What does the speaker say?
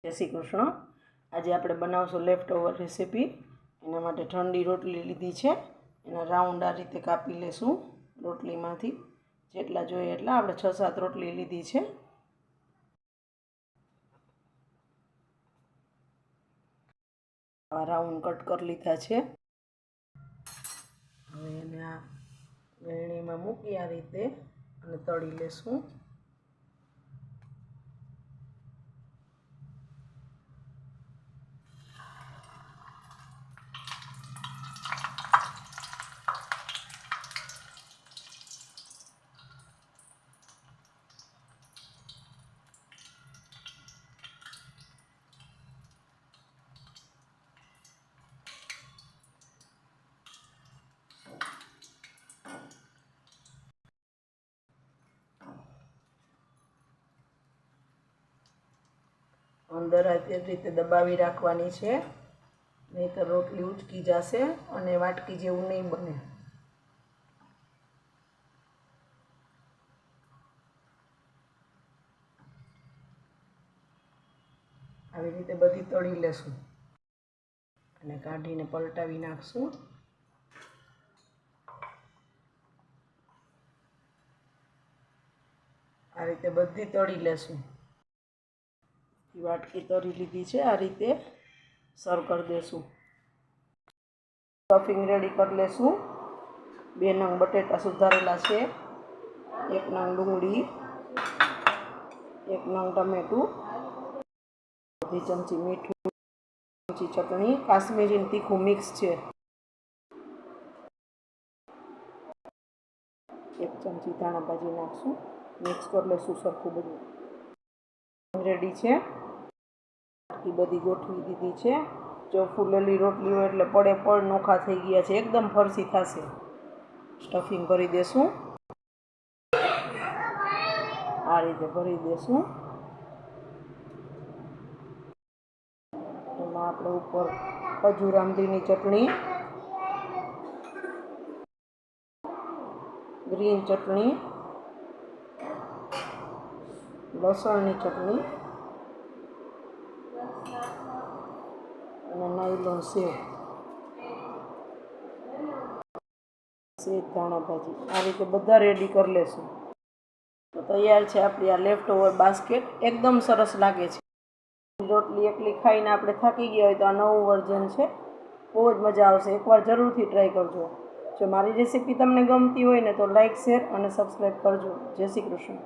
જય શ્રી કૃષ્ણ। આજે આપણે બનાવશું લેફ્ટ ઓવર રેસીપી। એના માટે ઠંડી રોટલી લીધી છે, એના રાઉન્ડ આ રીતે કાપી લેશું। રોટલીમાંથી જેટલા જોઈએ એટલા, આપણે 6-7 રોટલી લીધી છે। આ રાઉન્ડ કટ કરી લીધા છે। હવે એને આ વેલણીમાં મૂકી આ રીતે અને તળી લેશું। અંદર આવી રીતે દબાવી રાખવાની છે, નહીંતર રોટલી ઉચકી જશે અને વાટકી જેવું નહીં બને। આવી રીતે બધી તળી લેશું અને કાઢીને પલટાવી નાખશું। આ રીતે બધી તળી લેશું। વાટકી તરી લીધી છે, આ રીતે સર્વ કરી દેશું। સ્ટફિંગ રેડી કરી લેશું। 2 નંગ બટેટા સુધારેલા છે, 1 નંગ ડુંગળી, 1 નંગ ટમેટું, અડધી ચમચી મીઠું, ચમચી ચટણી, કાશ્મીરી તીખું મિક્સ છે, 1 ચમચી ધાણા ભાજી નાખશું। મિક્સ કરી લેશું સરખું બધું। રેડી છે, એ બધી ગોઠવી દીધી છે। જો ફૂલેલી રોટલી હોય એટલે પડે નોખા થઈ ગયા છે, એકદમ ફરસી થશે। સ્ટફિંગ ભરી દેશું, આ રીતે ભરી દેશું। એમાં આપણે ઉપર ખજૂર આંબલીની ચટણી, ગ્રીન ચટણી, લસણની ચટણી અને નાયલોન સેવ, ધાણા ભાજી, આ રીતે બધા રેડી કરી લેશું। તો તૈયાર છે આપણી આ લેફ્ટ ઓવર બાસ્કેટ। એકદમ સરસ લાગે છે। રોટલી એકલી ખાઈને આપણે થાકી ગયા હોય તો આ નવું વર્ઝન છે, બહુ જ મજા આવશે। એકવાર જરૂરથી ટ્રાય કરજો। જો મારી રેસીપી તમને ગમતી હોય ને તો લાઇક, શેર અને સબસ્ક્રાઈબ કરજો। જય શ્રી કૃષ્ણ।